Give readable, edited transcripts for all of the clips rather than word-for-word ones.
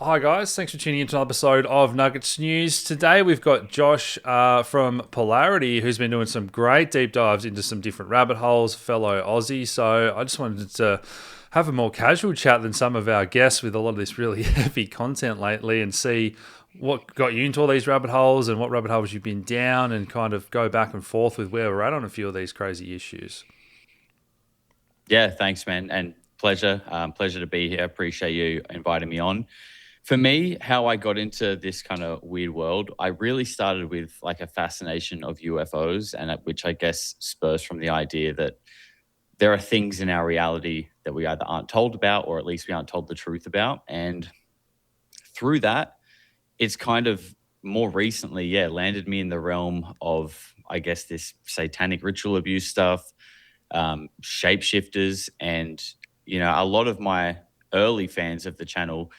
Hi guys, thanks for tuning in to another episode of Nuggets News. Today we've got Josh from Polarity, who's been doing some great deep dives into some different rabbit holes, fellow Aussie. So I just wanted to have a more casual chat than some of our guests with a lot of this really heavy content lately, and see what got you into all these rabbit holes and what rabbit holes you've been down, and kind of go back and forth with where we're at on a few of these crazy issues. Yeah, thanks, man, and pleasure. Pleasure to be here. Appreciate you inviting me on. For me, how I got into this kind of weird world, I really started with like a fascination of UFOs, and which I guess spurs from the idea that there are things in our reality that we either aren't told about, or at least we aren't told the truth about. And through that, it's kind of more recently, yeah, landed me in the realm of, I guess, this satanic ritual abuse stuff, shapeshifters, and a lot of my early fans of the channel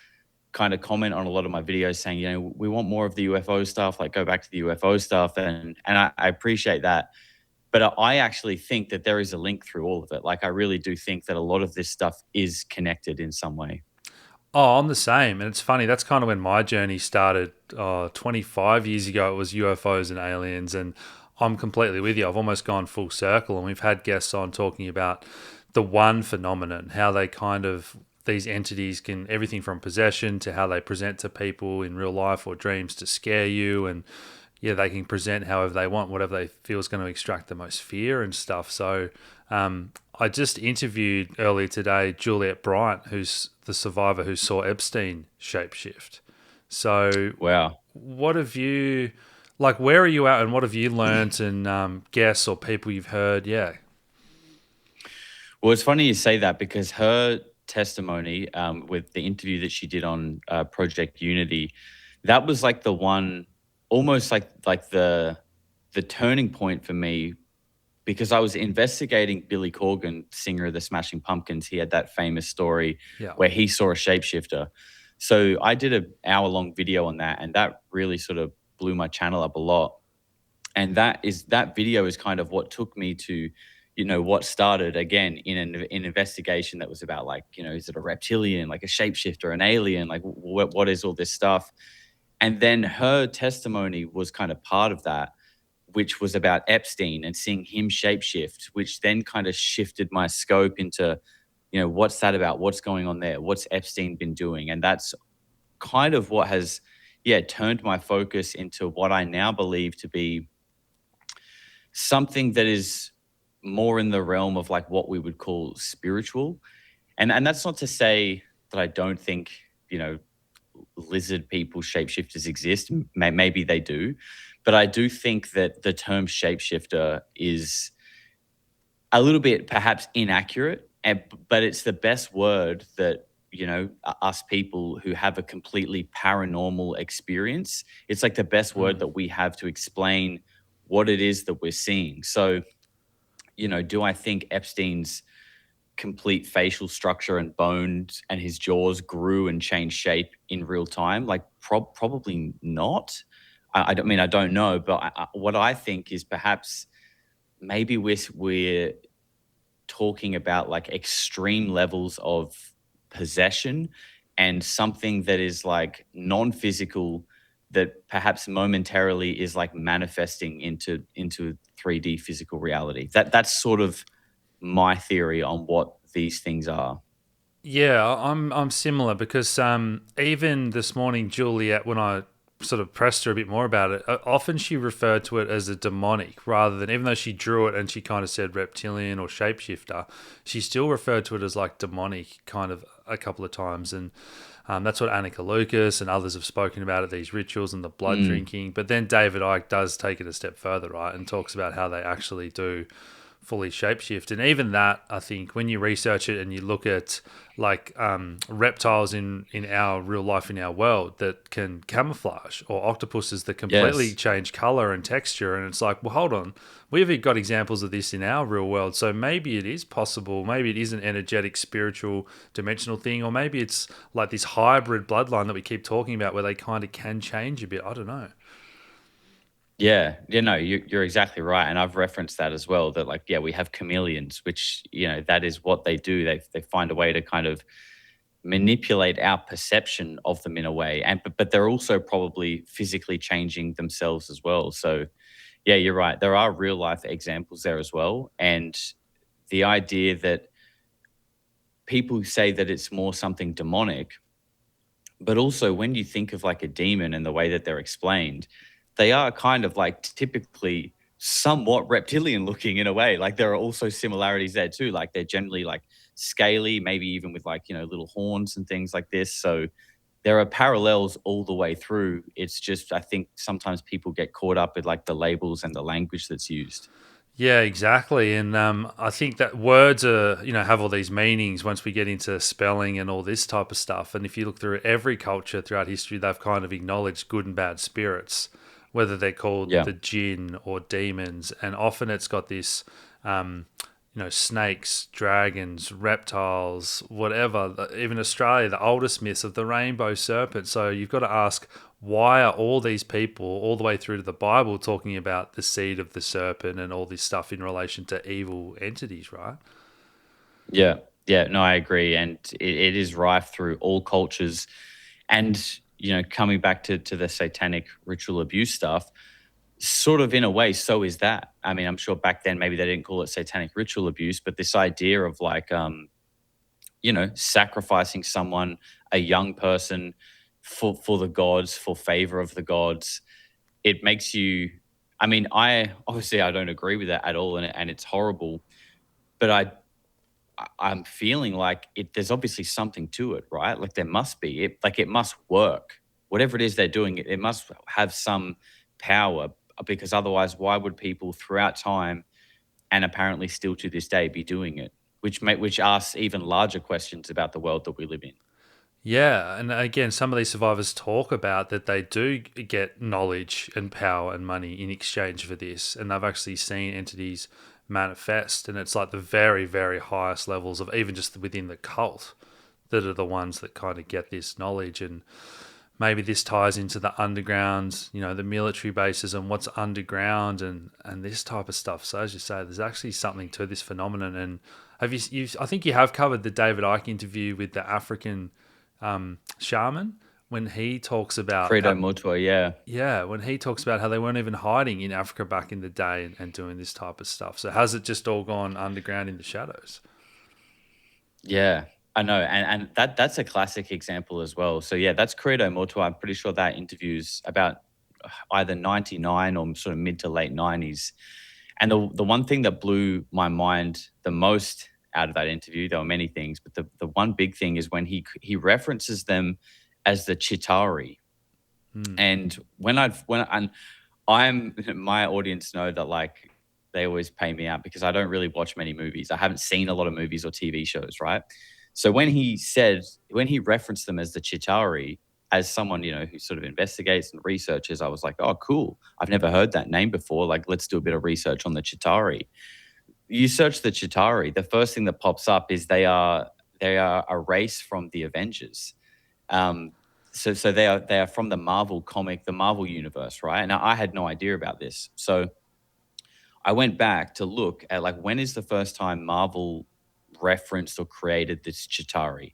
kind of comment on a lot of my videos saying, we want more of the UFO stuff, like go back to the UFO stuff, and I appreciate that. But I actually think that there is a link through all of it. Like I really do think that a lot of this stuff is connected in some way. Oh, I'm the same. And it's funny, that's kind of when my journey started. 25 years ago, it was UFOs and aliens. And I'm completely with you. I've almost gone full circle. And we've had guests on talking about the one phenomenon, how they kind of, these entities can, everything from possession to how they present to people in real life or dreams to scare you. And yeah, they can present however they want, whatever they feel is going to extract the most fear and stuff. So I just interviewed earlier today Juliet Bryant, who's the survivor who saw Epstein shapeshift. So, Wow. what have you, like, where are you at and what have you learnt and guests or people you've heard? Yeah. Well, it's funny you say that because her testimony with the interview that she did on Project Unity, that was like the one, almost like the turning point for me because I was investigating Billy Corgan, singer of the Smashing Pumpkins. He had that famous story Yeah. where he saw a shapeshifter. So I did an hour-long video on that, and that really sort of blew my channel up a lot. And that video is kind of what took me to, what started again in an investigation that was about like, is it a reptilian, like a shapeshifter, an alien, like what is all this stuff? And then her testimony was kind of part of that, which was about Epstein and seeing him shapeshift, which then kind of shifted my scope into, what's that about? What's going on there? What's Epstein been doing? And that's kind of what has, yeah, turned my focus into what I now believe to be something that is more in the realm of like what we would call spiritual. And that's not to say that I don't think, you know, lizard people, shapeshifters exist. Maybe they do. But I do think that the term shapeshifter is a little bit perhaps inaccurate, but it's the best word that, us people who have a completely paranormal experience, it's like the best word Mm. that we have to explain what it is that we're seeing. So, do I think Epstein's complete facial structure and bones and his jaws grew and changed shape in real time? Like, probably not. I don't mean I don't know, but what I think is perhaps maybe we're talking about like extreme levels of possession and something that is like non-physical that perhaps momentarily is like manifesting into 3D physical reality. That's sort of my theory on what these things are. Yeah, I'm similar because even this morning, Juliet, when I sort of pressed her a bit more about it, often she referred to it as a demonic rather than, even though she drew it and she kind of said reptilian or shapeshifter, she still referred to it as like demonic kind of a couple of times. And that's what Annika Lucas and others have spoken about at these rituals and the blood Mm, drinking. But then David Icke does take it a step further, right, and talks about how they actually do fully shapeshift. And even that, I think, when you research it and you look at like reptiles in our real life in our world that can camouflage, or octopuses that completely yes. change color and texture, and it's like, well, hold on, we've got examples of this in our real world, so maybe it is possible. Maybe it is an energetic, spiritual, dimensional thing, or maybe it's like this hybrid bloodline that we keep talking about, where they kind of can change a bit. I don't know. Yeah, no, you're exactly right, and I've referenced that as well. That like, yeah, we have chameleons, which that is what they do. They find a way to kind of manipulate our perception of them in a way, and but they're also probably physically changing themselves as well. So yeah, you're right. There are real life examples there as well, and the idea that people say that it's more something demonic, but also when you think of like a demon and the way that they're explained, they are kind of like typically somewhat reptilian looking in a way. Like there are also similarities there too. Like they're generally like scaly, maybe even with like, little horns and things like this. So there are parallels all the way through. It's just, I think sometimes people get caught up with like the labels and the language that's used. Yeah, exactly. And I think that words are, have all these meanings once we get into spelling and all this type of stuff. And if you look through every culture throughout history, they've kind of acknowledged good and bad spirits, whether they're called Yeah. the jinn or demons. And often it's got this, um, snakes, dragons, reptiles, whatever. Even Australia, the oldest myths of the rainbow serpent. So you've got to ask, why are all these people, all the way through to the Bible, talking about the seed of the serpent and all this stuff in relation to evil entities, right? Yeah. Yeah. No, I agree. And it is rife through all cultures. And, coming back to the satanic ritual abuse stuff, sort of in a way, so is that. I mean, I'm sure back then maybe they didn't call it satanic ritual abuse, but this idea of like, sacrificing someone, a young person, for the gods, for favor of the gods, it makes you. I mean, I don't agree with that at all, and it's horrible. But I'm feeling like there's obviously something to it, right? Like there must be. It must work. Whatever it is they're doing, it must have some power because otherwise, why would people throughout time and apparently still to this day be doing it? Which asks even larger questions about the world that we live in. Yeah, and again, some of these survivors talk about that they do get knowledge and power and money in exchange for this, and they've actually seen entities manifest, and it's like the very, very highest levels of even just within the cult that are the ones that kind of get this knowledge. And maybe this ties into the underground, the military bases and what's underground and this type of stuff. So as you say, there's actually something to this phenomenon. And I think you have covered the David Icke interview with the African shaman when he talks about Credo Mutua, yeah. yeah, when he talks about how they weren't even hiding in Africa back in the day and doing this type of stuff. So has it just all gone underground in the shadows? Yeah, I know, and that's a classic example as well. So yeah, that's Credo Mutua. I'm pretty sure that interview's about either 99 or sort of mid to late 90s. And the one thing that blew my mind the most out of that interview, there were many things, but the one big thing is when he references them as the Chitari. Hmm. And and I'm my audience know that like they always pay me out because I don't really watch many movies. I haven't seen a lot of movies or TV shows, right? So when he referenced them as the Chitari, as someone, who sort of investigates and researches, I was like, oh, cool. I've never heard that name before. Like, let's do a bit of research on the Chitari. You search the Chitari, the first thing that pops up is they are a race from the Avengers. Um, so they are from the Marvel comic, the Marvel universe, right? Now I had no idea about this. So I went back to look at like when is the first time Marvel referenced or created this Chitauri?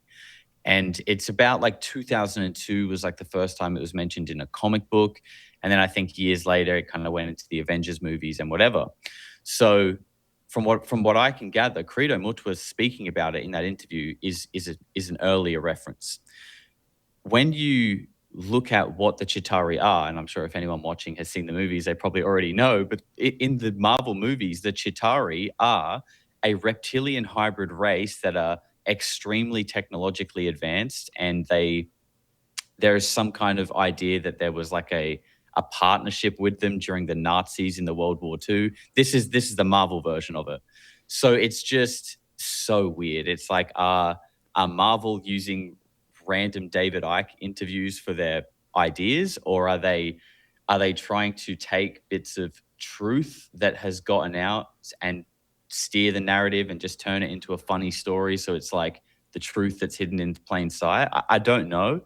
And it's about like 2002 was like the first time it was mentioned in a comic book. And then I think years later it kind of went into the Avengers movies and whatever. So from what I can gather, Credo Mutua speaking about it in that interview is an earlier reference. When you look at what the Chitauri are, and I'm sure if anyone watching has seen the movies, they probably already know, but in the Marvel movies, the Chitauri are a reptilian hybrid race that are extremely technologically advanced, and there is some kind of idea that there was like a partnership with them during the Nazis in the World War II. This is the Marvel version of it. So it's just so weird. It's like are Marvel using random David Icke interviews for their ideas, or are they trying to take bits of truth that has gotten out and steer the narrative and just turn it into a funny story? So it's like the truth that's hidden in plain sight. I don't know,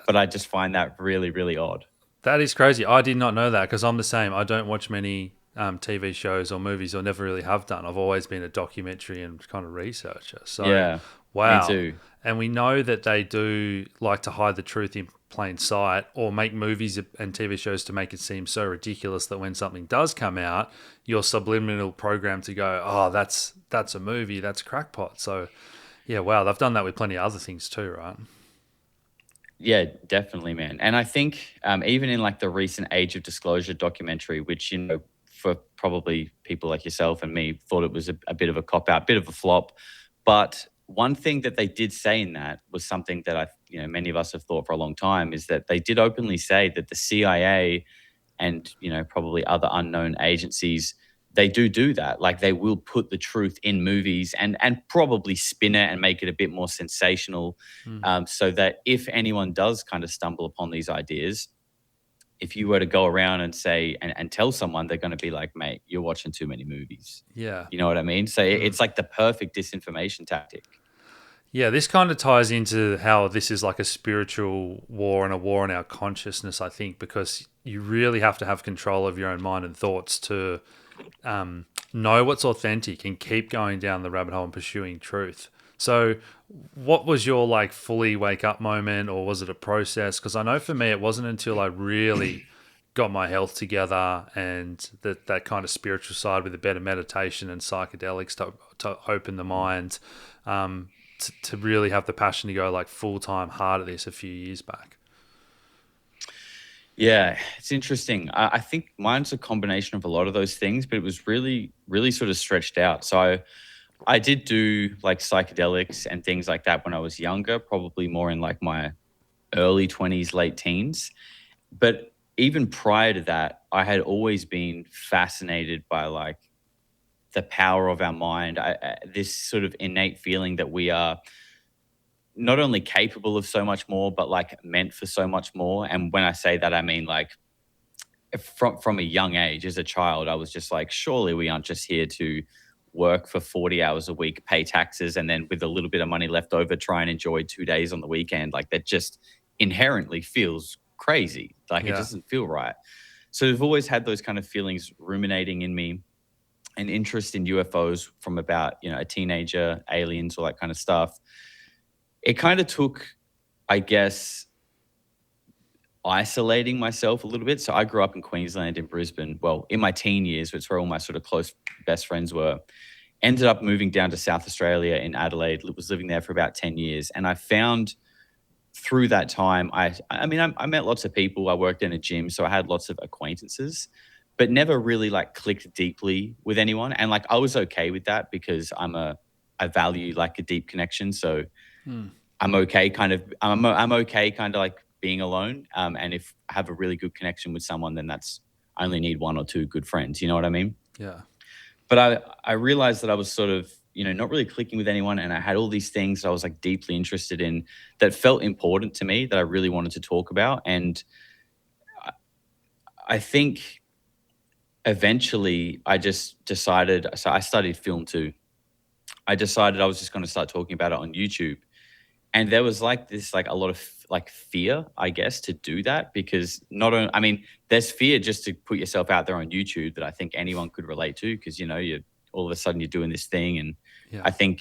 but I just find that really, really odd. That is crazy. I did not know that because I'm the same. I don't watch many TV shows or movies, or never really have done. I've always been a documentary and kind of researcher. So Yeah. Me Wow. too. And we know that they do like to hide the truth in plain sight or make movies and TV shows to make it seem so ridiculous that when something does come out, you're subliminal programmed to go, oh, that's a movie, that's crackpot. So, yeah, wow, they've done that with plenty of other things too, right? Yeah, definitely, man. And I think even in like the recent Age of Disclosure documentary, which, for probably people like yourself and me, thought it was a bit of a cop out, bit of a flop. But one thing that they did say in that was something that many of us have thought for a long time, is that they did openly say that the CIA and, probably other unknown agencies, they do that. Like, they will put the truth in movies and probably spin it and make it a bit more sensational, Mm. so that if anyone does kind of stumble upon these ideas, if you were to go around and say and tell someone, they're going to be like, mate, you're watching too many movies. Yeah. You know what I mean? So Mm. it's like the perfect disinformation tactic. Yeah, this kind of ties into how this is like a spiritual war and a war on our consciousness, I think, because you really have to have control of your own mind and thoughts to know what's authentic and keep going down the rabbit hole and pursuing truth. So, what was your like fully wake up moment, or was it a process? Because I know for me, it wasn't until I really got my health together and that kind of spiritual side with a better meditation and psychedelics to open the mind, to really have the passion to go like full time hard at this a few years back. Yeah, it's interesting. I think mine's a combination of a lot of those things, but it was really, really sort of stretched out. So I did do like psychedelics and things like that when I was younger, probably more in like my early 20s, late teens. But even prior to that, I had always been fascinated by like the power of our mind. This sort of innate feeling that we are not only capable of so much more, but like meant for so much more. And when I say that, I mean like from a young age, as a child, I was just like, surely we aren't just here to work for 40 hours a week, pay taxes, and then with a little bit of money left over, try and enjoy 2 days on the weekend. Like, that just inherently feels crazy. Like, it Yeah. doesn't feel right. So I've always had those kind of feelings ruminating in me, an interest in UFOs from about, a teenager, aliens, all that kind of stuff. It kind of took, I guess, isolating myself a little bit. So I grew up in Queensland, in Brisbane. Well, in my teen years, which where all my sort of close best friends were. Ended up moving down to South Australia in Adelaide. Was living there for about 10 years, and I found through that time, I met lots of people. I worked in a gym, so I had lots of acquaintances, but never really like clicked deeply with anyone. And like, I was okay with that because I value like a deep connection. So Hmm. I'm okay kind of like being alone. And if I have a really good connection with someone, then I only need one or two good friends. You know what I mean? Yeah. But I realized that I was sort of, not really clicking with anyone. And I had all these things that I was like deeply interested in that felt important to me, that I really wanted to talk about. And I I think eventually I just decided, so I studied film too. I decided I was just going to start talking about it on YouTube. And there was like this, like a lot of like fear, I guess, to do that, because not only, I mean, there's fear just to put yourself out there on YouTube that I think anyone could relate to, because you all of a sudden you're doing this thing, and Yeah. I think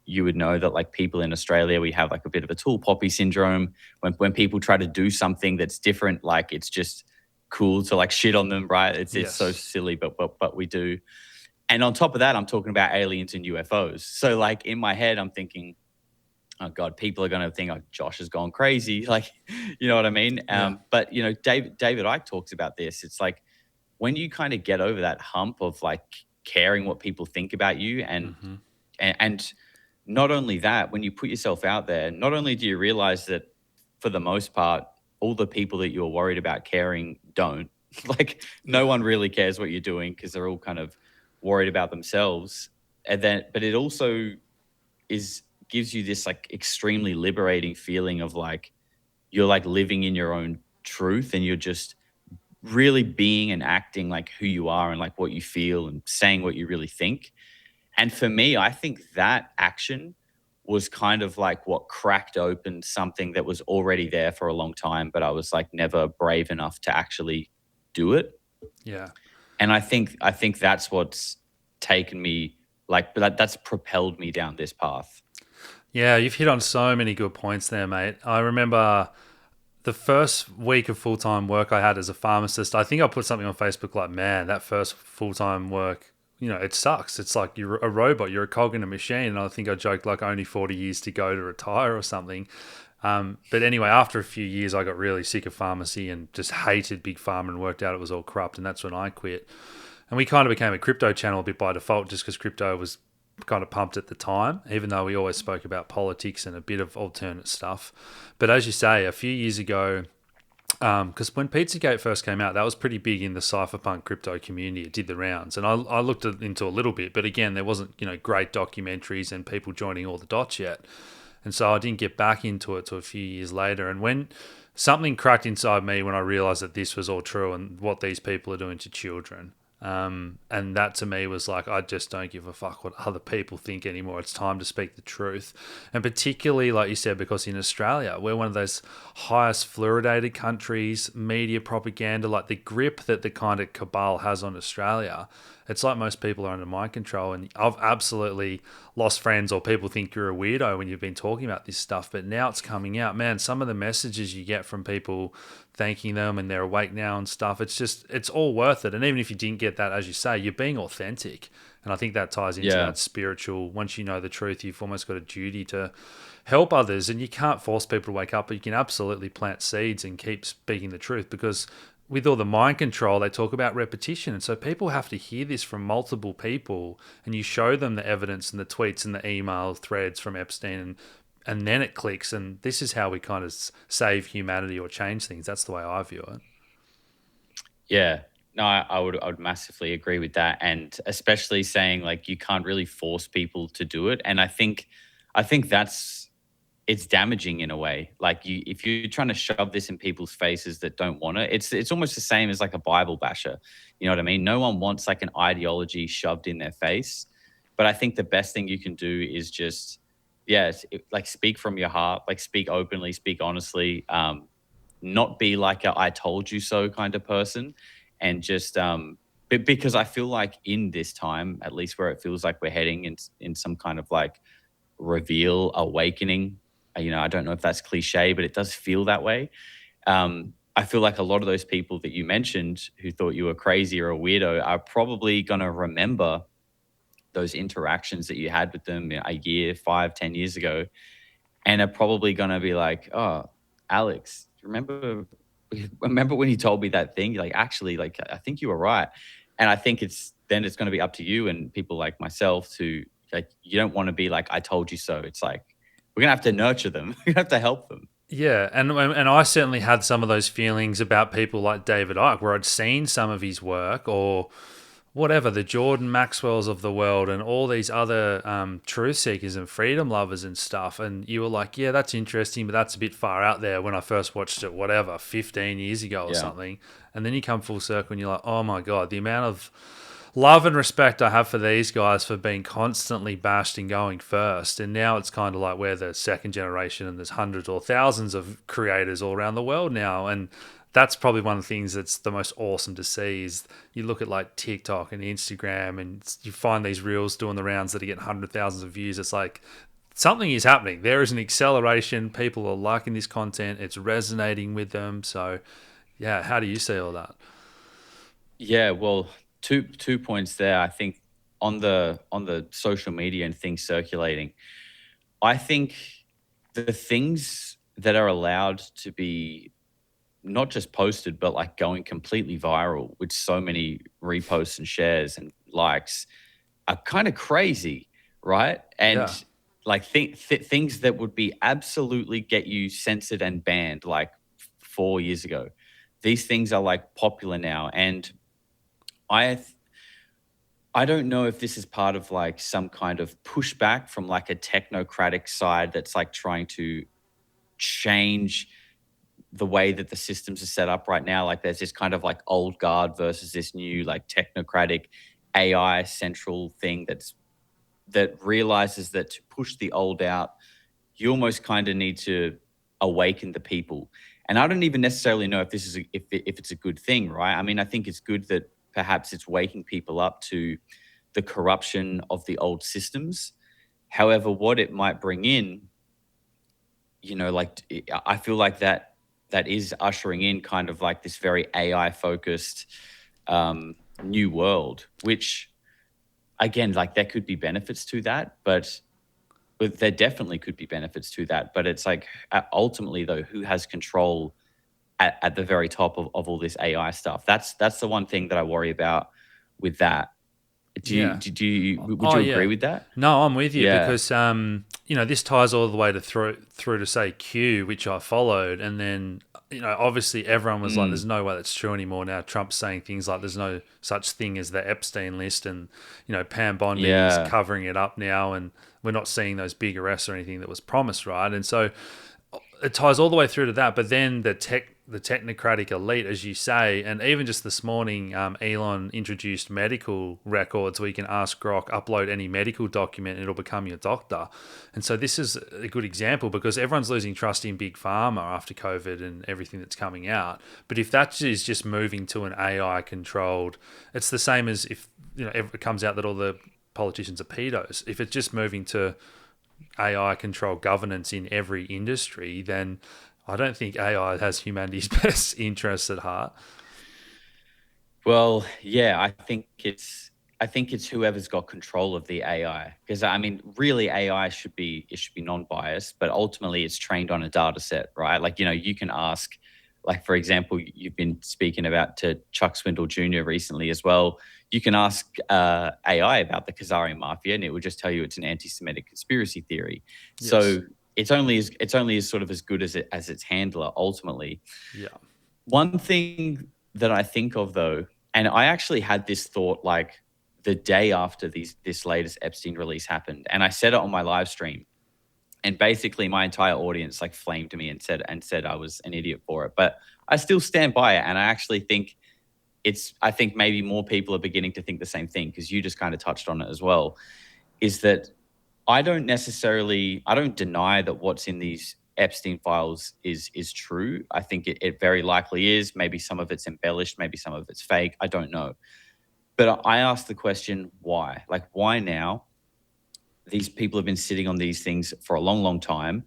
you would know that like people in Australia, we have like a bit of a tall poppy syndrome. When people try to do something that's different, like it's just cool to like shit on them, right? It's so Yes. silly, but we do. And on top of that, I'm talking about aliens and UFOs. So like in my head, I'm thinking, oh God, people are going to think, oh, Josh has gone crazy. Like, you know what I mean? Yeah. But David Icke talks about this. It's like when you kind of get over that hump of like caring what people think about you, Hmm. and not only that, when you put yourself out there, not only do you realize that for the most part, all the people that you're worried about caring don't. Like, no Yeah. one really cares what you're doing because they're all kind of worried about themselves. And then, but it also is gives you this like extremely liberating feeling of like you're like living in your own truth, and you're just really being and acting like who you are and like what you feel and saying what you really think. And for me, I think that action was kind of like what cracked open something that was already there for a long time, but I was like never brave enough to actually do it. Yeah. And I think that's what's taken me, like that's propelled me down this path. Yeah, you've hit on so many good points there, mate. I remember the first week of full time work I had as a pharmacist. I think I put something on Facebook like, man, that first full time work, it sucks. It's like you're a robot, you're a cog in a machine. And I think I joked like only 40 years to go to retire or something. But anyway, after a few years, I got really sick of pharmacy and just hated big pharma and worked out it was all corrupt. And that's when I quit. And we kind of became a crypto channel a bit by default just because crypto was kind of pumped at the time, even though we always spoke about politics and a bit of alternate stuff. But as you say, a few years ago, because when Pizzagate first came out, that was pretty big in the cypherpunk crypto community. It did the rounds, and I looked into a little bit, but again, there wasn't great documentaries and people joining all the dots yet, and so I didn't get back into it till a few years later. And when something cracked inside me when I realized that this was all true and what these people are doing to children. And that to me was like, I just don't give a fuck what other people think anymore. It's time to speak the truth. And particularly, like you said, because in Australia, we're one of those highest fluoridated countries, media propaganda, like the grip that the kind of cabal has on Australia. It's like most people are under mind control. And I've absolutely lost friends or people think you're a weirdo when you've been talking about this stuff. But now it's coming out. Man, some of the messages you get from people thanking them and they're awake now and stuff, it's all worth it. And even if you didn't get that, as you say, you're being authentic. And I think that ties into Yeah. that spiritual, once you know the truth, you've almost got a duty to help others. And you can't force people to wake up, but you can absolutely plant seeds and keep speaking the truth, because with all the mind control, they talk about repetition. And so people have to hear this from multiple people, and you show them the evidence and the tweets and the email threads from Epstein, and then it clicks. And this is how we kind of save humanity or change things. That's the way I view it. Yeah. No, I would massively agree with that. And especially saying like you can't really force people to do it. And I think that's it's damaging in a way. Like if you're trying to shove this in people's faces that don't want it, it's almost the same as like a Bible basher. You know what I mean? No one wants like an ideology shoved in their face. But I think the best thing you can do is just, yeah, like speak from your heart, like speak openly, speak honestly. Not be like a "I told you so" kind of person, and just because I feel like in this time, at least where it feels like we're heading in some kind of like reveal, awakening. I don't know if that's cliche, but it does feel that way. I feel like a lot of those people that you mentioned who thought you were crazy or a weirdo are probably going to remember those interactions that you had with them a year, 5, 10 years ago, and are probably going to be like, "Oh, Alex, remember when you told me that thing? Like, actually, like, I think you were right." And I think it's going to be up to you and people like myself to, like, you don't want to be like, "I told you so." It's like, we're going to have to nurture them. We have to help them. Yeah, and I certainly had some of those feelings about people like David Icke, where I'd seen some of his work, or whatever, the Jordan Maxwells of the world and all these other truth seekers and freedom lovers and stuff. And you were like, yeah, that's interesting, but that's a bit far out there when I first watched it, whatever, 15 years ago or Yeah. something. And then you come full circle and you're like, oh my God, the amount of love and respect I have for these guys for being constantly bashed and going first. And now it's kind of like we're the second generation and there's hundreds or thousands of creators all around the world now. And that's probably one of the things that's the most awesome to see is you look at like TikTok and Instagram and you find these reels doing the rounds that are getting hundred thousands of views. It's like something is happening. There is an acceleration. People are liking this content. It's resonating with them. So yeah, how do you see all that? Yeah, well, two points there. I think on the social media and things circulating, I think the things that are allowed to be not just posted, but like going completely viral with so many reposts and shares and likes are kind of crazy, right? Yeah. And like things that would be absolutely get you censored and banned like 4 years ago. These things are like popular now, and I th- I don't know if this is part of like some kind of pushback from like a technocratic side that's like trying to change the way that the systems are set up right now. Like there's this kind of like old guard versus this new like technocratic AI central thing that realizes that to push the old out, you almost kind of need to awaken the people. And I don't even necessarily know if this is if it's a good thing, right? I mean, I think it's good that perhaps it's waking people up to the corruption of the old systems. However, what it might bring in like I feel like that is ushering in kind of like this very AI focused new world, which again, like there could be benefits to that, but there definitely could be benefits to that. But it's like ultimately though, who has control at the very top of all this AI stuff? That's the one thing that I worry about with that. Yeah. Would Oh you agree yeah. with that? No, I'm with you Yeah. because this ties all the way to through to say Q, which I followed, and then obviously everyone was like, "There's Mm, no way that's true anymore." Now Trump's saying things like, "There's no such thing as the Epstein list," and Pam Bondi's yeah. covering it up now, and we're not seeing those big arrests or anything that was promised, right? And so it ties all the way through to that. But then the technocratic elite, as you say, and even just this morning, Elon introduced medical records where you can ask Grok, upload any medical document, and it'll become your doctor. And so this is a good example because everyone's losing trust in big pharma after COVID and everything that's coming out. But if that is just moving to an AI controlled, it's the same as if it comes out that all the politicians are pedos. If it's just moving to AI control governance in every industry, then I don't think AI has humanity's best interests at heart. Well, yeah, I think it's whoever's got control of the AI, because I mean, really, AI should be non-biased, but ultimately, it's trained on a data set, right? Like, you can ask, like for example, you've been speaking about to Chuck Swindoll Jr. recently as well. You can ask AI about the Khazarian mafia, and it would just tell you it's an anti-Semitic conspiracy theory. Yes. So it's only as sort of as good as its handler ultimately. Yeah. One thing that I think of though, and I actually had this thought like the day after this latest Epstein release happened, and I said it on my live stream, and basically my entire audience like flamed me and said I was an idiot for it. But I still stand by it, and I actually think I think maybe more people are beginning to think the same thing because you just kind of touched on it as well. Is that I don't deny that what's in these Epstein files is true. I think it very likely is. Maybe some of it's embellished, maybe some of it's fake. I don't know. But I ask the question, why? Like, why now? These people have been sitting on these things for a long, long time.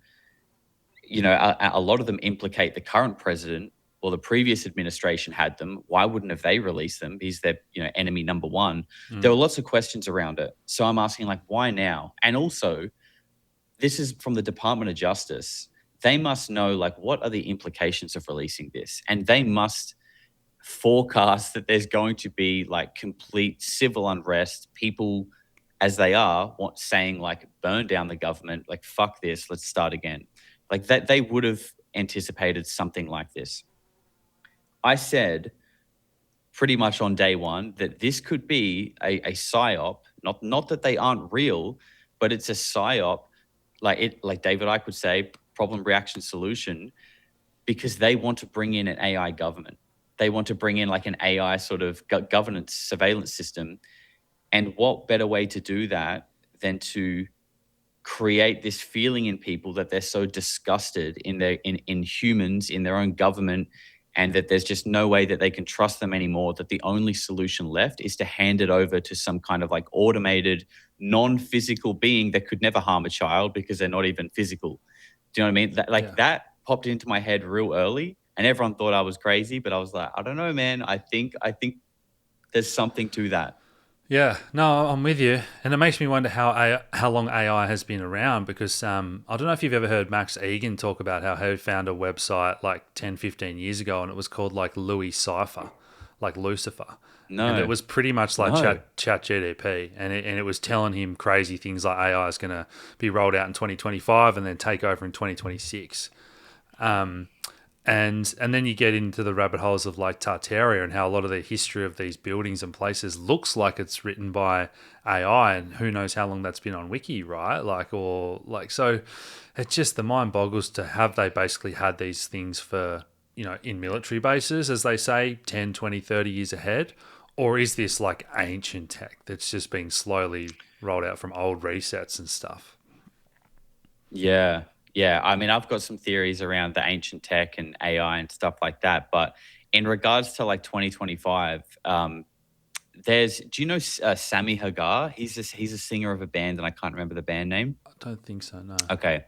A lot of them implicate the current president or the previous administration had them. Why wouldn't have they released them? Because they're, enemy number one. There Mm. were lots of questions around it. So I'm asking, like, why now? And also, this is from the Department of Justice. They must know, like, what are the implications of releasing this? And they must forecast that there's going to be like complete civil unrest, people as they are saying like burn down the government, like fuck this, let's start again. Like that they would have anticipated something like this. I said pretty much on day one that this could be a psyop, not that they aren't real, but it's a psyop, like David Icke would say, problem reaction solution, because they want to bring in an AI government. They want to bring in like an AI sort of governance surveillance system. And what better way to do that than to create this feeling in people that they're so disgusted in humans, in their own government, and that there's just no way that they can trust them anymore, that the only solution left is to hand it over to some kind of like automated non-physical being that could never harm a child because they're not even physical. Do you know what I mean? Yeah. That popped into my head real early, and everyone thought I was crazy, but I was like, I don't know, man. I think there's something to that. Yeah, no, I'm with you, and it makes me wonder how long AI has been around because I don't know if you've ever heard Max Egan talk about how he found a website like 10, 15 years ago, and it was called like Louis Cipher, like Lucifer, and it No, was pretty much like no. Chat GDP, and it was telling him crazy things like AI is going to be rolled out in 2025 and then take over in 2026. And then you get into the rabbit holes of like Tartaria and how a lot of the history of these buildings and places looks like it's written by AI, and who knows how long that's been on Wiki, right? Like, or like, so it's just the mind boggles to have they basically had these things for, in military bases, as they say, 10, 20, 30 years ahead. Or is this like ancient tech that's just been slowly rolled out from old resets and stuff? Yeah. Yeah. I mean, I've got some theories around the ancient tech and AI and stuff like that. But in regards to like 2025, do you know Sammy Hagar? He's a singer of a band, and I can't remember the band name. I don't think so, no. Okay.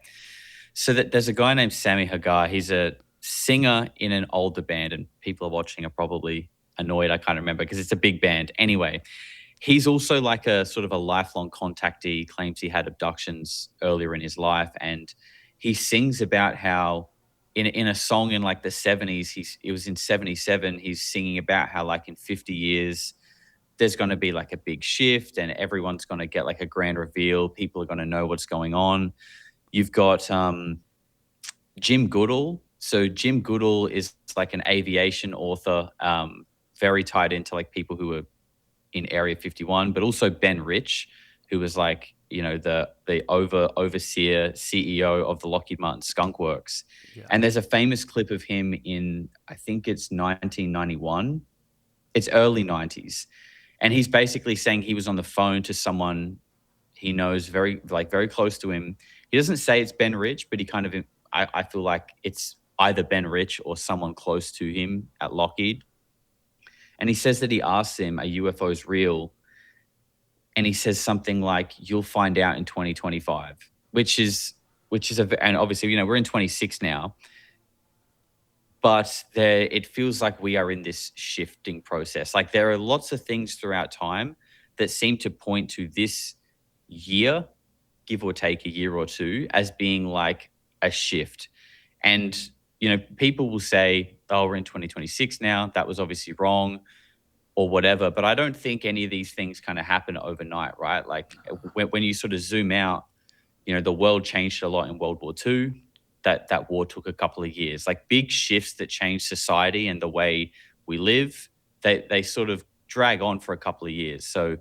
So that there's a guy named Sammy Hagar. He's a singer in an older band, and people are watching are probably annoyed. I can't remember because it's a big band. Anyway, he's also like a sort of a lifelong contactee, claims he had abductions earlier in his life. And he sings about how in a song in like the 70s, it was in 77, he's singing about how like in 50 years, there's going to be like a big shift and everyone's going to get like a grand reveal. People are going to know what's going on. You've got Jim Goodall. So Jim Goodall is like an aviation author, very tied into like people who are in Area 51, but also Ben Rich, who was like, you know, the overseer CEO of the Lockheed Martin Skunk Works. Yeah. And there's a famous clip of him in, I think it's 1991. It's early 90s. And he's basically saying he was on the phone to someone he knows very close to him. He doesn't say it's Ben Rich, but he kind of, I feel like it's either Ben Rich or someone close to him at Lockheed. And he says that he asks him, "Are UFOs real?" And he says something like, "You'll find out in 2025," and obviously, you know, we're in 26 now, but it feels like we are in this shifting process. Like there are lots of things throughout time that seem to point to this year, give or take a year or two, as being like a shift. And, you know, people will say, "Oh, we're in 2026 now. That was obviously wrong," or whatever. But I don't think any of these things kind of happen overnight, right? Like when you sort of zoom out, you know, the world changed a lot in World War II. That war took a couple of years. Like big shifts that change society and the way we live, they sort of drag on for a couple of years. So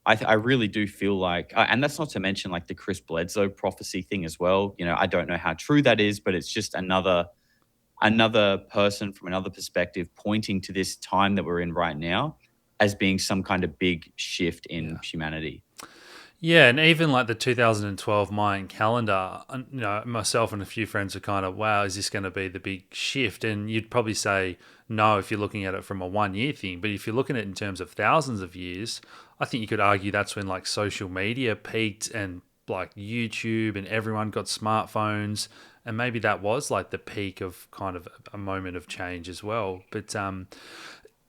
I really do feel like, and that's not to mention like the Chris Bledsoe prophecy thing as well. You know, I don't know how true that is, but it's just another person from another perspective pointing to this time that we're in right now as being some kind of big shift in humanity. Yeah, and even like the 2012 Mayan calendar, you know, myself and a few friends are kind of, wow, is this going to be the big shift? And you'd probably say no if you're looking at it from a 1 year thing. But if you're looking at it in terms of thousands of years, I think you could argue that's when like social media peaked and like YouTube and everyone got smartphones. And maybe that was like the peak of kind of a moment of change as well. But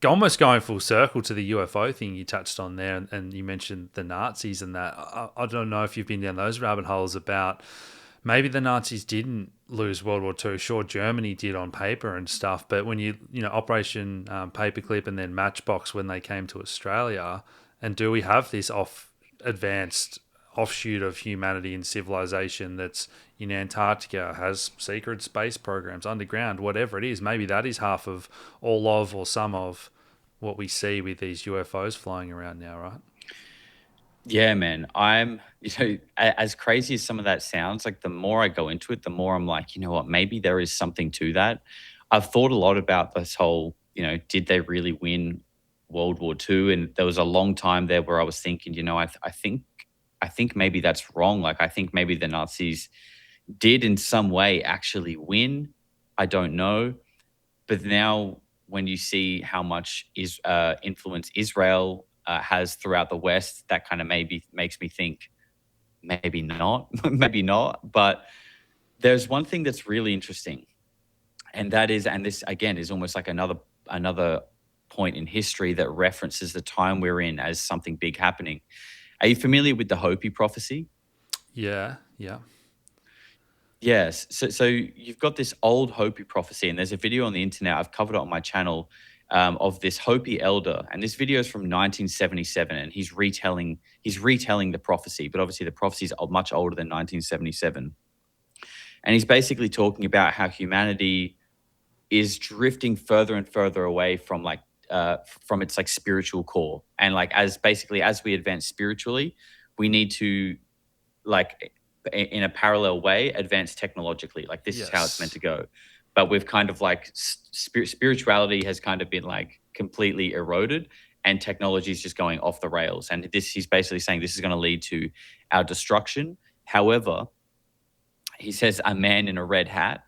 almost going full circle to the UFO thing you touched on there, and you mentioned the Nazis and that. I don't know if you've been down those rabbit holes about maybe the Nazis didn't lose World War II. Sure, Germany did on paper and stuff, but when you know, Operation Paperclip and then Matchbox when they came to Australia, and do we have this advanced offshoot of humanity and civilization that's in Antarctica, has secret space programs underground, whatever it is. Maybe that is half of all of or some of what we see with these UFOs flying around now, right? Yeah, man. You know, as crazy as some of that sounds, like the more I go into it, the more I'm like, you know what, maybe there is something to that. I've thought a lot about this whole, you know, did they really win World War II? And there was a long time there where I was thinking, you know, I think maybe that's wrong. Like, I think maybe the Nazis did in some way actually win. I don't know. But now, when you see how much influence Israel has throughout the West, that kind of maybe makes me think maybe not, maybe not. But there's one thing that's really interesting, and that is, and this again is almost like another point in history that references the time we're in as something big happening. Are you familiar with the Hopi prophecy? Yeah, yeah. Yes. So you've got this old Hopi prophecy, and there's a video on the internet. I've covered it on my channel of this Hopi elder, and this video is from 1977, and he's retelling the prophecy, but obviously the prophecy is much older than 1977, and he's basically talking about how humanity is drifting further and further away from from its like spiritual core, and like as we advance spiritually, we need to like in a parallel way advance technologically. Like this is how it's meant Yes. to go, but we've kind of like spirituality has kind of been like completely eroded, and technology is just going off the rails, and this he's basically saying this is going to lead to our destruction. However, he says a man in a red hat,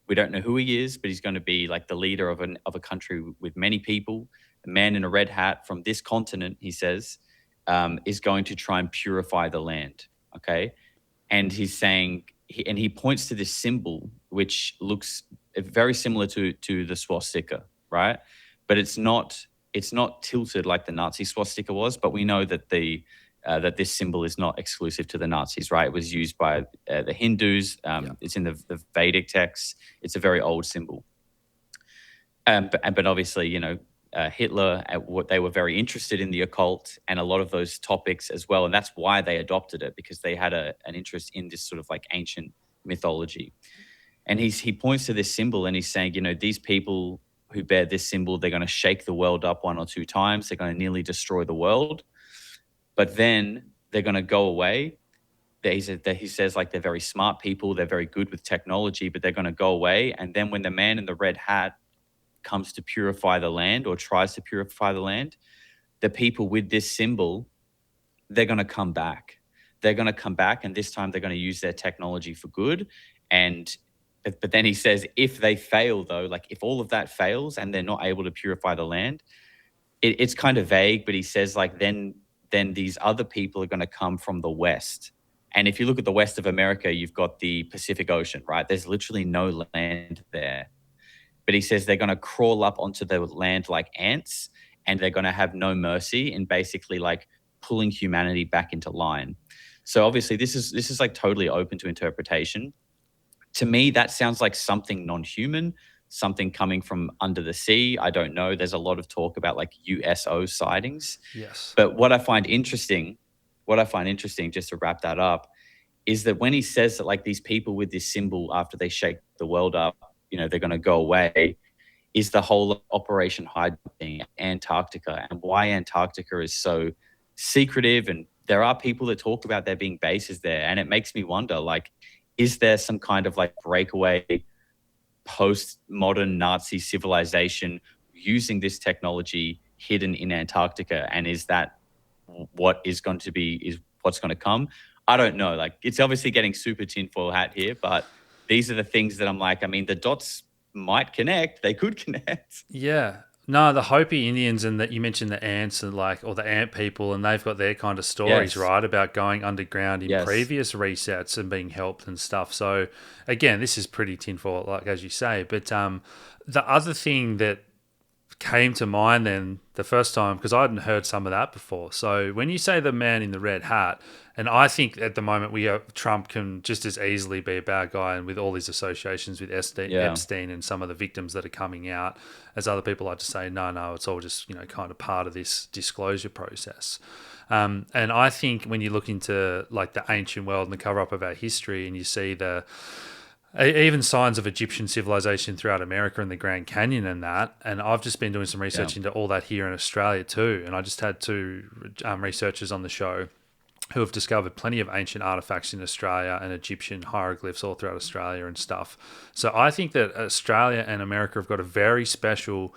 we don't know who he is, but he's going to be like the leader of a country with many people. A man in a red hat from this continent, he says, is going to try and purify the land. Okay. And he's saying he points to this symbol which looks very similar to the swastika, right? But it's not tilted like the Nazi swastika was. But we know that that this symbol is not exclusive to the Nazis, right? It was used by the Hindus. Yeah. It's in the Vedic texts. It's a very old symbol. But obviously, Hitler, what they were very interested in the occult and a lot of those topics as well, and that's why they adopted it, because they had an interest in this sort of like ancient mythology. And he points to this symbol and he's saying, these people who bear this symbol, they're going to shake the world up one or two times. They're going to nearly destroy the world, but then they're going to go away. He says like they're very smart people, they're very good with technology, but they're going to go away. And then when the man in the red hat comes to purify the land or tries to purify the land, the people with this symbol, they're going to come back. They're going to come back, and this time they're going to use their technology for good. But then he says, if they fail, though, like if all of that fails and they're not able to purify the land, it's kind of vague, but he says like then these other people are going to come from the west. And if you look at the west of America, you've got the Pacific Ocean, right? There's literally no land there. But he says they're going to crawl up onto the land like ants, and they're going to have no mercy in basically like pulling humanity back into line. So obviously this is like totally open to interpretation. To me, that sounds like something non-human, something coming from under the sea. I don't know. There's a lot of talk about like USO sightings. Yes. But what I find interesting, just to wrap that up, is that when he says that like these people with this symbol, after they shake the world up, they're going to go away, is the whole Operation Hyde thing, Antarctica, and why Antarctica is so secretive. And there are people that talk about there being bases there. And it makes me wonder, like, is there some kind of like breakaway post-modern Nazi civilization using this technology hidden in Antarctica? And is that what's going to come? I don't know. Like, it's obviously getting super tinfoil hat here, but these are the things that I'm like, I mean, the dots might connect. They could connect. Yeah. No, the Hopi Indians, and that you mentioned the ants and or the ant people, and they've got their kind of stories, Yes. right, about going underground in Yes. previous resets and being helped and stuff. So again, this is pretty tinfoil, like as you say. But the other thing that came to mind then the first time, because I hadn't heard some of that before. So when you say the man in the red hat, and I think at the moment Trump can just as easily be a bad guy, and with all these associations with Epstein and some of the victims that are coming out, as other people like to say, no, it's all just kind of part of this disclosure process. And I think when you look into like the ancient world and the cover up of our history, and you see even signs of Egyptian civilization throughout America and the Grand Canyon and that. And I've just been doing some research into all that here in Australia too. And I just had two researchers on the show who have discovered plenty of ancient artifacts in Australia and Egyptian hieroglyphs all throughout Australia and stuff. So I think that Australia and America have got a very special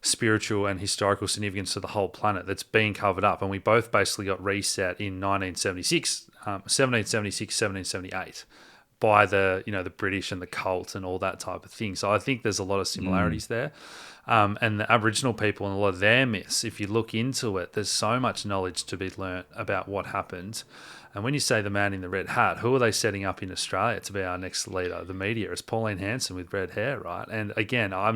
spiritual and historical significance to the whole planet that's being covered up. And we both basically got reset in 1776, 1778. By the British and the cult and all that type of thing. So I think there's a lot of similarities there. And the Aboriginal people and a lot of their myths, if you look into it, there's so much knowledge to be learnt about what happened. And when you say the man in the red hat, who are they setting up in Australia to be our next leader? The media. It's Pauline Hanson with red hair, right? And again, I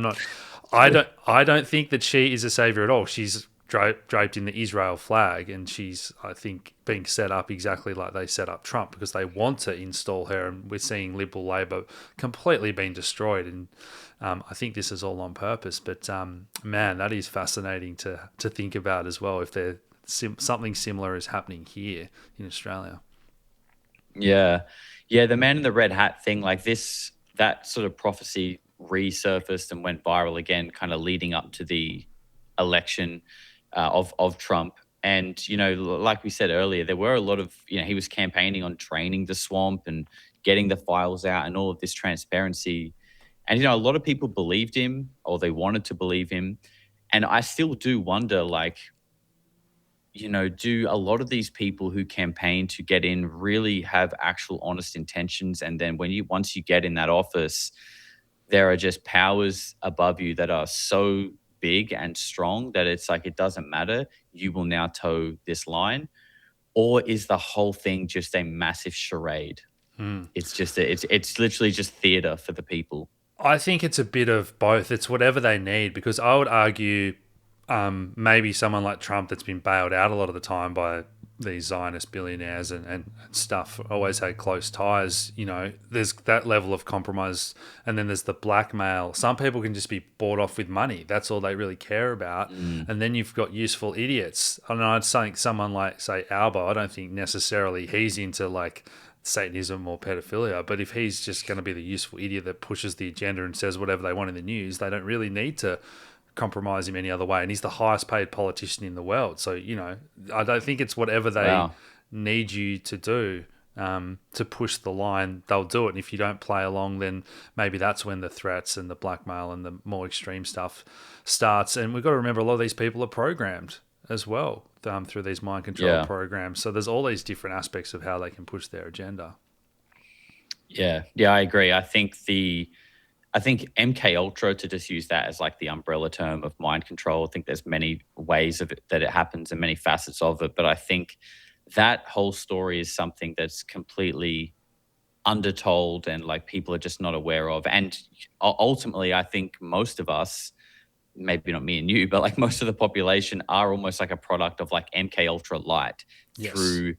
don't think that she is a savior at all. She's draped in the Israel flag, and she's, I think, being set up exactly like they set up Trump, because they want to install her, and we're seeing Liberal Labor completely being destroyed. And I think this is all on purpose. But man, that is fascinating to think about as well, if something similar is happening here in Australia. Yeah. The man in the red hat thing, like that sort of prophecy resurfaced and went viral again, kind of leading up to the election of Trump. And, like we said earlier, there were a lot of, he was campaigning on draining the swamp and getting the files out and all of this transparency. And, a lot of people believed him, or they wanted to believe him. And I still do wonder, like, do a lot of these people who campaign to get in really have actual honest intentions? And then once you get in that office, there are just powers above you that are so big and strong that it's like, it doesn't matter, you will now toe this line? Or is the whole thing just a massive charade? It's literally just theater for the people. I think it's a bit of both. It's whatever they need, because I would argue maybe someone like Trump, that's been bailed out a lot of the time by these Zionist billionaires and stuff, always had close ties. There's that level of compromise, and then there's the blackmail. Some people can just be bought off with money. That's all they really care about. Mm, And then you've got useful idiots. I don't know, I'd think someone like, say, Alba, I don't think necessarily he's into like Satanism or pedophilia, but if he's just going to be the useful idiot that pushes the agenda and says whatever they want in the news, they don't really need to compromise him any other way. And he's the highest paid politician in the world. So, I don't think it's whatever they wow. need you to do to push the line, they'll do it. And if you don't play along, then maybe that's when the threats and the blackmail and the more extreme stuff starts. And we've got to remember, a lot of these people are programmed as well through these mind control Yeah. programs. So there's all these different aspects of how they can push their agenda. Yeah. Yeah, I agree. I think MK Ultra, to just use that as like the umbrella term of mind control. I think there's many ways of it that it happens and many facets of it, but I think that whole story is something that's completely undertold and like people are just not aware of. And ultimately, I think most of us, maybe not me and you, but like most of the population are almost like a product of like MK Ultra Light Yes. through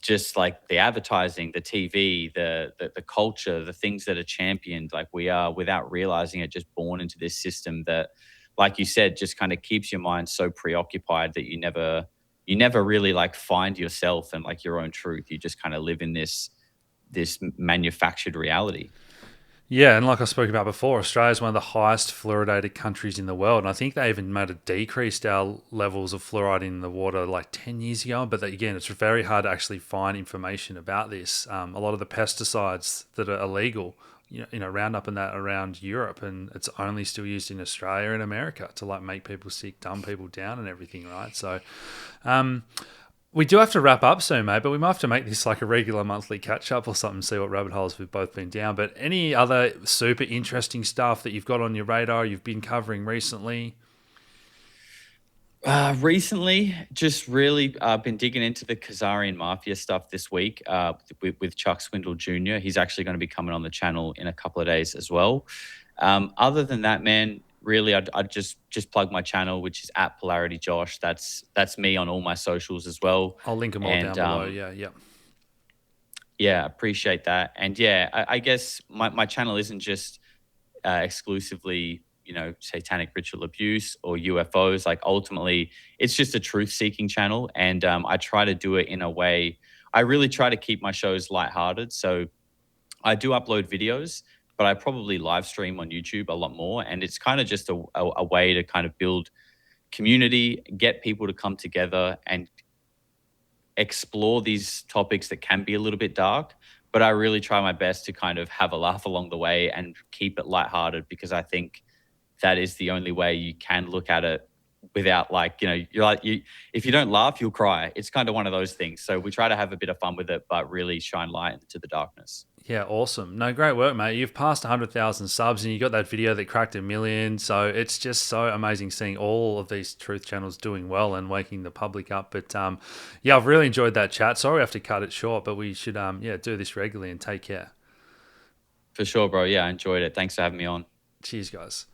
just like the advertising, the TV, the culture, the things that are championed. Like we are, without realizing it, just born into this system that, like you said, just kind of keeps your mind so preoccupied that you never really like find yourself and like your own truth. You just kind of live in this manufactured reality. Yeah, and like I spoke about before, Australia is one of the highest fluoridated countries in the world. And I think they even might have decreased our levels of fluoride in the water like 10 years ago. But again, it's very hard to actually find information about this. A lot of the pesticides that are illegal, Roundup and that around Europe, and it's only still used in Australia and America to like make people sick, dumb people down and everything, right? So, we do have to wrap up soon, mate, but we might have to make this like a regular monthly catch up or something, see what rabbit holes we've both been down. But any other super interesting stuff that you've got on your radar, you've been covering recently? Recently, just really been digging into the Khazarian mafia stuff this week with Chuck Swindle Jr. He's actually going to be coming on the channel in a couple of days as well. Other than that, man, really, I'd just plug my channel, which is at Polarity Josh. That's me on all my socials as well. I'll link them all And down below. Yeah, yeah. yeah, appreciate that. And yeah, I guess my channel isn't just exclusively, satanic ritual abuse or UFOs. Like ultimately, it's just a truth seeking channel. And I try to do it in a way, I really try to keep my shows lighthearted. So I do upload videos, but I probably live stream on YouTube a lot more. And it's kind of just a way to kind of build community, get people to come together and explore these topics that can be a little bit dark. But I really try my best to kind of have a laugh along the way and keep it lighthearted because I think that is the only way you can look at it without like, if you don't laugh, you'll cry. It's kind of one of those things. So we try to have a bit of fun with it, but really shine light into the darkness. Yeah, awesome. No, great work, mate. You've passed 100,000 subs and you got that video that cracked 1 million. So it's just so amazing seeing all of these truth channels doing well and waking the public up. But yeah, I've really enjoyed that chat. Sorry we have to cut it short, but we should do this regularly, and take care. For sure, bro. Yeah, I enjoyed it. Thanks for having me on. Cheers, guys.